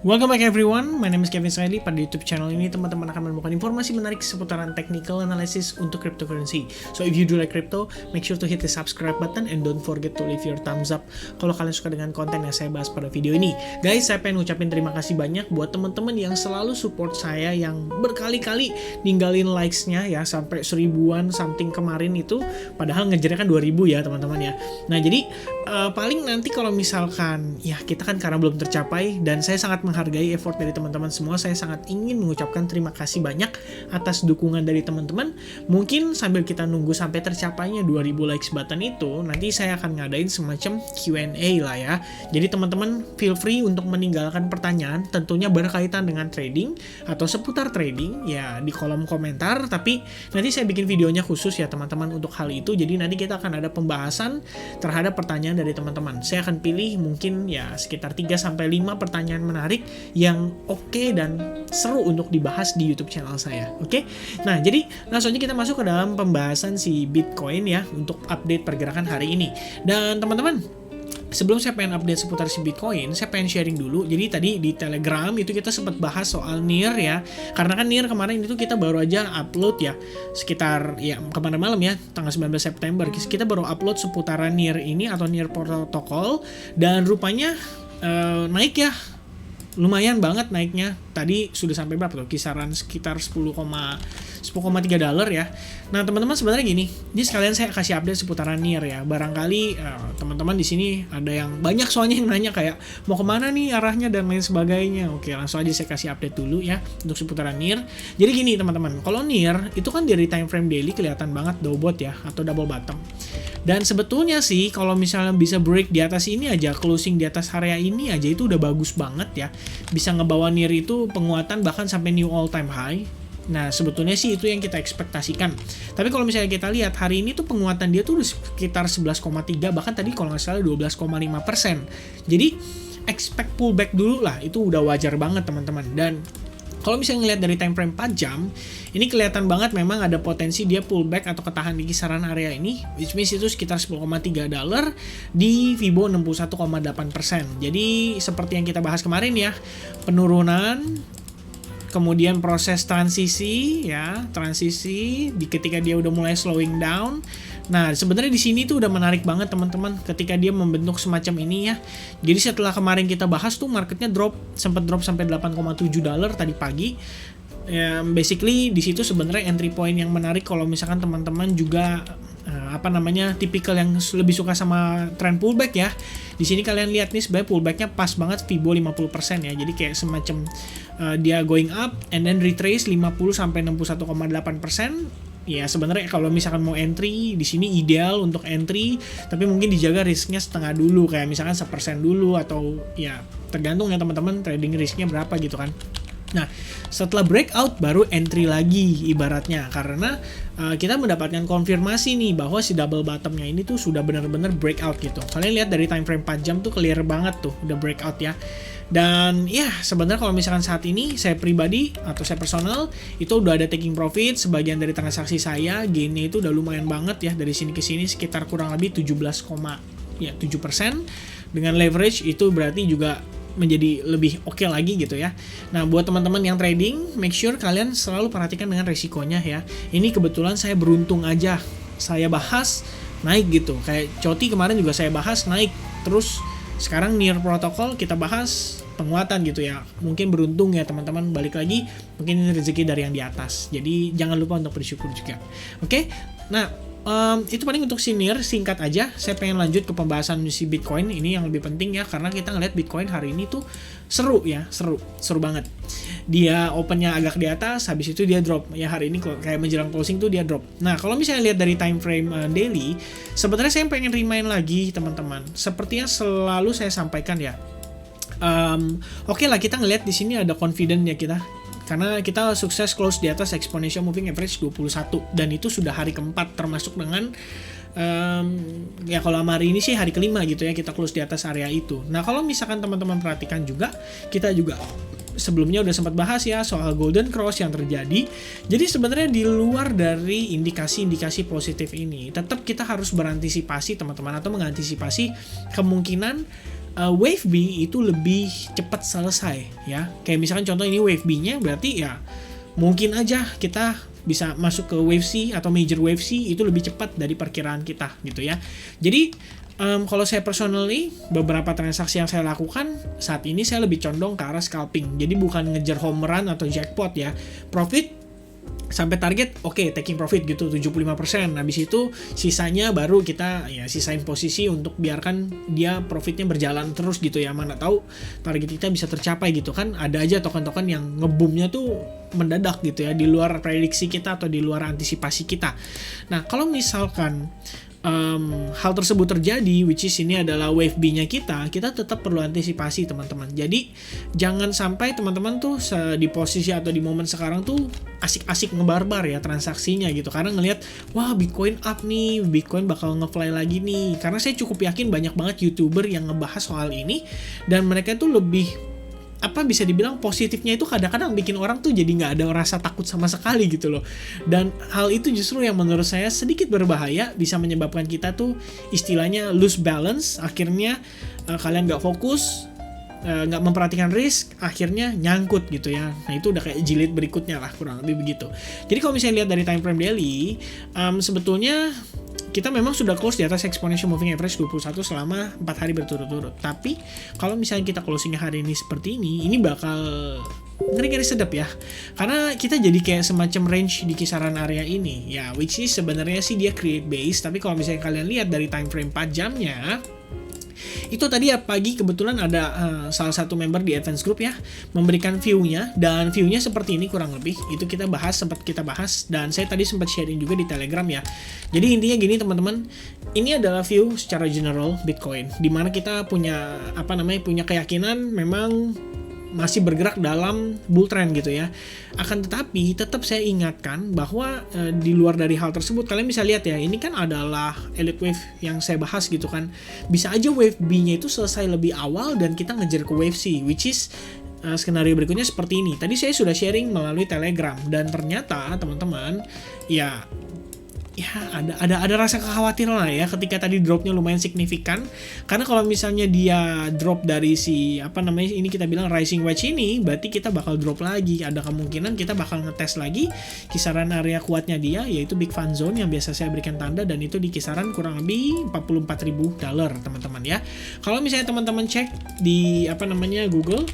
Welcome back everyone, my name is Kevin Israeli. Pada YouTube channel ini teman-teman akan menemukan informasi menarik seputaran technical analysis untuk cryptocurrency. So if you do like crypto, make sure to hit the subscribe button and don't forget to leave your thumbs up kalau kalian suka dengan konten yang saya bahas pada video ini. Guys, saya pengen ngucapin terima kasih banyak buat teman-teman yang selalu support saya, yang berkali-kali ninggalin likes-nya ya, sampai 1000-an something kemarin itu, padahal ngejarnya kan 2000 ya teman-teman ya. Nah jadi paling nanti kalau misalkan ya kita kan karena belum tercapai, dan saya sangat menghargai effort dari teman-teman semua, saya sangat ingin mengucapkan terima kasih banyak atas dukungan dari teman-teman. Mungkin sambil kita nunggu sampai tercapainya 2000 likes button itu, nanti saya akan ngadain semacam Q&A lah ya. Jadi teman-teman feel free untuk meninggalkan pertanyaan, tentunya berkaitan dengan trading atau seputar trading ya di kolom komentar. Tapi nanti saya bikin videonya khusus ya teman-teman untuk hal itu. Jadi nanti kita akan ada pembahasan terhadap pertanyaan dari teman-teman. Saya akan pilih mungkin ya sekitar 3-5 pertanyaan menarik yang oke dan seru untuk dibahas di YouTube channel saya. Oke? Nah, jadi langsung aja kita masuk ke dalam pembahasan si Bitcoin ya untuk update pergerakan hari ini. Dan teman-teman, sebelum saya pengen update seputar si Bitcoin, saya pengen sharing dulu. Jadi tadi di Telegram itu kita sempat bahas soal NIR ya. Karena kan NIR kemarin itu kita baru aja upload ya, sekitar ya kemarin malam ya, tanggal 19 September. Kita baru upload seputaran NIR ini atau NIR protokol, dan rupanya naik ya. Lumayan banget naiknya. Tadi sudah sampai berapa tuh? Kisaran sekitar 10,3 dolar ya. Nah, teman-teman sebenarnya gini, ini sekalian saya kasih update seputaran NIR ya. Barangkali teman-teman di sini ada yang banyak soalnya yang nanya kayak mau kemana nih arahnya dan lain sebagainya. Oke, langsung aja saya kasih update dulu ya untuk seputaran NIR. Jadi gini teman-teman, kalau NIR itu kan dari time frame daily kelihatan banget dobot ya atau double bottom. Dan sebetulnya sih kalau misalnya bisa break di atas ini aja, closing di atas area ini aja, itu udah bagus banget ya. Bisa ngebawa NIR itu penguatan bahkan sampai new all time high. Nah sebetulnya sih itu yang kita ekspektasikan. Tapi kalau misalnya kita lihat hari ini tuh penguatan dia tuh sekitar 11,3, bahkan tadi kalau nggak salah 12,5%. Jadi expect pullback dulu lah, itu udah wajar banget teman-teman. Dan kalau misalnya ngelihat dari time frame 4 jam, ini kelihatan banget memang ada potensi dia pullback atau ketahan di kisaran area ini, which means itu sekitar 10,3 dolar di Fibo 61,8%. Jadi seperti yang kita bahas kemarin ya, penurunan, kemudian proses transisi ya, ketika dia udah mulai slowing down. Nah, sebenarnya di sini tuh udah menarik banget teman-teman ketika dia membentuk semacam ini ya. Jadi setelah kemarin kita bahas tuh marketnya sempat drop sampai 8,7 dolar tadi pagi. Ya, basically di situ sebenarnya entry point yang menarik kalau misalkan teman-teman juga tipikal yang lebih suka sama trend pullback ya. Di sini kalian lihat nih sebenarnya pullbacknya pas banget Fibo 50% ya. Jadi kayak semacam dia going up and then retrace 50 sampai 61,8%. Ya sebenarnya kalau misalkan mau entry di sini ideal untuk entry, tapi mungkin dijaga risknya setengah dulu, kayak misalkan 1% dulu, atau ya tergantung ya teman-teman trading risknya berapa gitu kan. Nah, setelah breakout baru entry lagi ibaratnya, karena kita mendapatkan konfirmasi nih bahwa si double bottomnya ini tuh sudah benar-benar breakout gitu. Kalian lihat dari time frame 4 jam tuh clear banget tuh udah breakout ya. Dan ya sebenarnya kalau misalkan saat ini saya pribadi atau saya personal itu udah ada taking profit, sebagian dari transaksi saya gainnya itu udah lumayan banget ya, dari sini ke sini sekitar kurang lebih 17,7%. Dengan leverage itu berarti juga menjadi lebih oke lagi gitu ya. Nah buat teman-teman yang trading, make sure kalian selalu perhatikan dengan resikonya ya. Ini kebetulan saya beruntung aja, saya bahas naik gitu. Kayak Coti kemarin juga saya bahas naik, terus sekarang NIR protokol kita bahas penguatan gitu ya. Mungkin beruntung ya teman-teman, balik lagi mungkin ini rezeki dari yang di atas. Jadi jangan lupa untuk bersyukur juga. Oke? Nah itu paling untuk si NIR, singkat aja. Saya pengen lanjut ke pembahasan si Bitcoin ini yang lebih penting ya, karena kita ngeliat Bitcoin hari ini tuh seru ya, seru banget. Dia opennya agak di atas, habis itu dia drop ya. Hari ini kayak menjelang closing tuh dia drop. Nah kalau misalnya lihat dari time frame daily, sebenarnya saya pengen remind lagi teman-teman, seperti yang selalu saya sampaikan ya. Oke lah, kita ngeliat di sini ada confident ya kita, karena kita sukses close di atas exponential moving average 21, dan itu sudah hari keempat, termasuk dengan ya kalau hari ini sih hari kelima gitu ya kita close di atas area itu. Nah kalau misalkan teman-teman perhatikan juga, kita juga sebelumnya udah sempat bahas ya soal golden cross yang terjadi. Jadi sebenarnya di luar dari indikasi-indikasi positif ini, tetap kita harus berantisipasi teman-teman, atau mengantisipasi kemungkinan wave B itu lebih cepat selesai ya. Kayak misalkan contoh ini wave B-nya, berarti ya mungkin aja kita bisa masuk ke wave C atau major wave C itu lebih cepat dari perkiraan kita gitu ya. Jadi kalau saya personally, beberapa transaksi yang saya lakukan saat ini saya lebih condong ke arah scalping. Jadi bukan ngejar home run atau jackpot ya. Profit sampai target, oke, taking profit gitu 75%. Habis itu sisanya baru kita ya sisain posisi untuk biarkan dia profitnya berjalan terus gitu ya. Mana tahu target kita bisa tercapai gitu kan. Ada aja token-token yang ngeboomnya tuh mendadak gitu ya, di luar prediksi kita atau di luar antisipasi kita. Nah, kalau misalkan hal tersebut terjadi, which is ini adalah wave B-nya kita tetap perlu antisipasi teman-teman. Jadi jangan sampai teman-teman tuh di posisi atau di momen sekarang tuh asik-asik ngebarbar ya transaksinya gitu, karena ngelihat wah Bitcoin up nih, Bitcoin bakal nge-fly lagi nih. Karena saya cukup yakin banyak banget YouTuber yang ngebahas soal ini dan mereka tuh lebih bisa dibilang positifnya itu kadang-kadang bikin orang tuh jadi nggak ada rasa takut sama sekali gitu loh. Dan hal itu justru yang menurut saya sedikit berbahaya, bisa menyebabkan kita tuh istilahnya lose balance, akhirnya kalian nggak fokus, nggak memperhatikan risk, akhirnya nyangkut gitu ya. Nah itu udah kayak jilid berikutnya lah, kurang lebih begitu. Jadi kalau misalnya lihat dari time frame daily, sebetulnya kita memang sudah close di atas exponential moving average 21 selama 4 hari berturut-turut. Tapi kalau misalnya kita closingnya hari ini seperti ini bakal ngeri-ngeri sedap ya. Karena kita jadi kayak semacam range di kisaran area ini ya, which is sebenarnya sih dia create base, tapi kalau misalnya kalian lihat dari time frame 4 jamnya, itu tadi ya pagi kebetulan ada salah satu member di Advance Group ya memberikan view-nya, dan view-nya seperti ini kurang lebih. Itu sempat kita bahas dan saya tadi sempat sharing juga di Telegram ya. Jadi intinya gini teman-teman, ini adalah view secara general Bitcoin, dimana kita punya punya keyakinan memang masih bergerak dalam bull trend gitu ya. Akan tetapi tetap saya ingatkan bahwa di luar dari hal tersebut, kalian bisa lihat ya, ini kan adalah elite wave yang saya bahas gitu kan. Bisa aja wave B-nya itu selesai lebih awal dan kita ngejar ke wave C, which is skenario berikutnya seperti ini. Tadi saya sudah sharing melalui Telegram dan ternyata teman-teman ya ada rasa kekhawatiran lah ya ketika tadi dropnya lumayan signifikan. Karena kalau misalnya dia drop dari ini kita bilang rising wedge ini, berarti kita bakal drop lagi. Ada kemungkinan kita bakal ngetes lagi kisaran area kuatnya dia, yaitu big fan zone yang biasa saya berikan tanda, dan itu di kisaran kurang lebih $44.000 teman-teman ya. Kalau misalnya teman-teman cek di Google,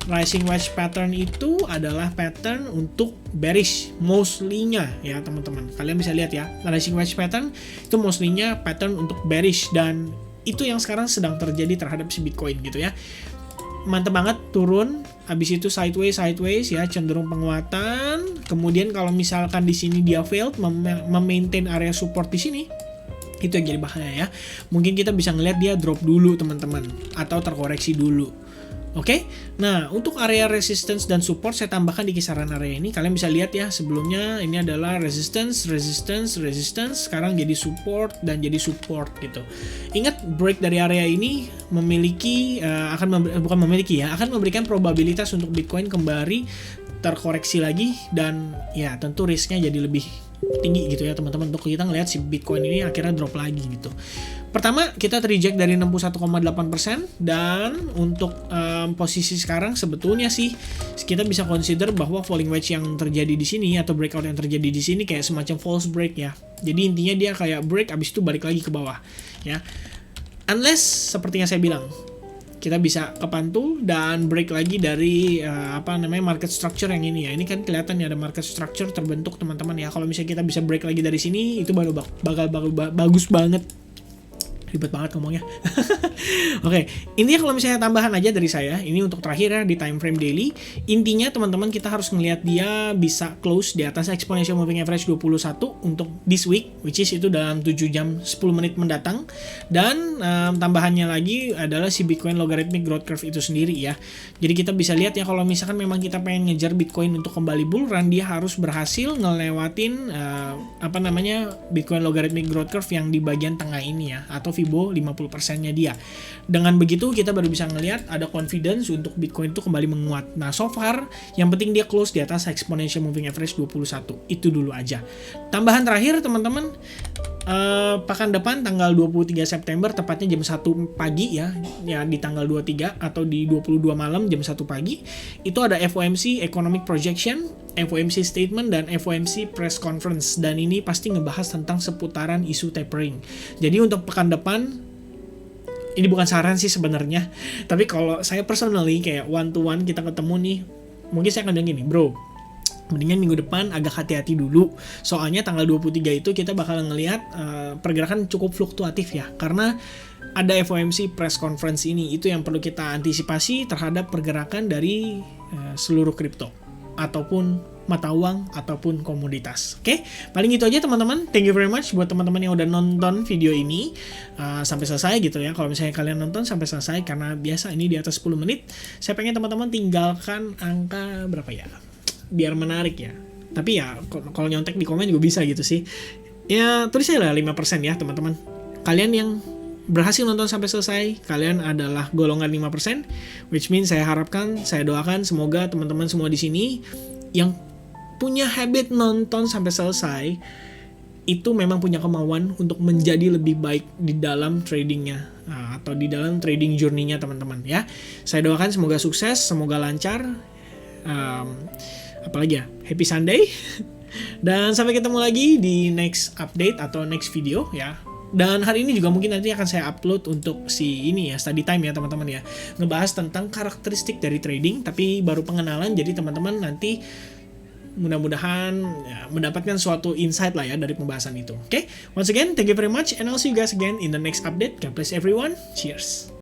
rising wedge pattern itu adalah pattern untuk bearish mostly-nya ya teman-teman. Kalian bisa lihat ya, rising wedge pattern itu mostly-nya pattern untuk bearish, dan itu yang sekarang sedang terjadi terhadap si Bitcoin gitu ya. Mantep banget turun, habis itu sideways ya, cenderung penguatan. Kemudian kalau misalkan di sini dia failed memaintain area support di sini, itu yang jadi bahaya ya. Mungkin kita bisa ngelihat dia drop dulu teman-teman, atau terkoreksi dulu. Oke, nah untuk area resistance dan support saya tambahkan di kisaran area ini. Kalian bisa lihat ya, sebelumnya ini adalah resistance, sekarang jadi support dan jadi support gitu. Ingat, break dari area ini akan memberikan probabilitas untuk Bitcoin kembali terkoreksi lagi, dan ya tentu risknya jadi lebih tinggi gitu ya teman-teman, untuk kita ngelihat si Bitcoin ini akhirnya drop lagi gitu. Pertama, kita reject dari 61,8%, dan untuk posisi sekarang sebetulnya sih kita bisa consider bahwa falling wedge yang terjadi di sini atau breakout yang terjadi di sini kayak semacam false break ya. Jadi intinya dia kayak break abis itu balik lagi ke bawah ya. Unless seperti yang saya bilang, kita bisa kepantul dan break lagi dari market structure yang ini ya. Ini kan kelihatan ya ada market structure terbentuk teman-teman ya. Kalau misalnya kita bisa break lagi dari sini, itu baru bakal bagus banget. Ribet banget ngomongnya. Oke, intinya kalau misalnya tambahan aja dari saya, ini untuk terakhir ya di time frame daily. Intinya teman-teman kita harus ngelihat dia bisa close di atas exponential moving average 21 untuk this week, which is itu dalam 7 jam 10 menit mendatang. Dan tambahannya lagi adalah si Bitcoin logarithmic growth curve itu sendiri ya. Jadi kita bisa lihat ya, kalau misalkan memang kita pengen ngejar Bitcoin untuk kembali bull run, dia harus berhasil ngelewatin Bitcoin logarithmic growth curve yang di bagian tengah ini ya, atau Fibo 50%-nya dia. Dengan begitu kita baru bisa ngelihat ada confidence untuk Bitcoin itu kembali menguat. Nah, so far yang penting dia close di atas exponential moving average 21. Itu dulu aja. Tambahan terakhir teman-teman, pekan depan tanggal 23 September tepatnya jam 1 pagi ya di tanggal 23 atau di 22 malam jam 1 pagi itu ada FOMC Economic Projection, FOMC Statement, dan FOMC Press Conference, dan ini pasti ngebahas tentang seputaran isu tapering. Jadi untuk pekan depan ini bukan saran sih sebenarnya, tapi kalau saya personally kayak one to one kita ketemu nih, mungkin saya akan bilang gini, bro, mendingan minggu depan agak hati-hati dulu. Soalnya tanggal 23 itu kita bakal ngelihat pergerakan cukup fluktuatif ya. Karena ada FOMC press conference ini, itu yang perlu kita antisipasi terhadap pergerakan dari seluruh kripto ataupun mata uang ataupun komoditas. Oke, paling itu aja teman-teman. Thank you very much buat teman-teman yang udah nonton video ini sampai selesai gitu ya. Kalau misalnya kalian nonton sampai selesai, karena biasa ini di atas 10 menit, saya pengen teman-teman tinggalkan angka berapa ya, biar menarik ya. Tapi ya kalau nyontek di komen juga bisa gitu sih. Ya tulis aja lah 5% ya teman-teman. Kalian yang berhasil nonton sampai selesai, kalian adalah golongan 5%, which means saya harapkan, saya doakan semoga teman-teman semua di sini yang punya habit nonton sampai selesai itu memang punya kemauan untuk menjadi lebih baik di dalam tradingnya atau di dalam trading journey-nya teman-teman ya. Saya doakan semoga sukses, semoga lancar. Apalagi ya, happy Sunday. Dan sampai ketemu lagi di next update atau next video ya. Dan hari ini juga mungkin nanti akan saya upload untuk si ini ya, study time ya teman-teman ya, ngebahas tentang karakteristik dari trading, tapi baru pengenalan. Jadi teman-teman nanti mudah-mudahan ya, mendapatkan suatu insight lah ya dari pembahasan itu. Oke, once again thank you very much and I'll see you guys again in the next update. God bless everyone. Cheers.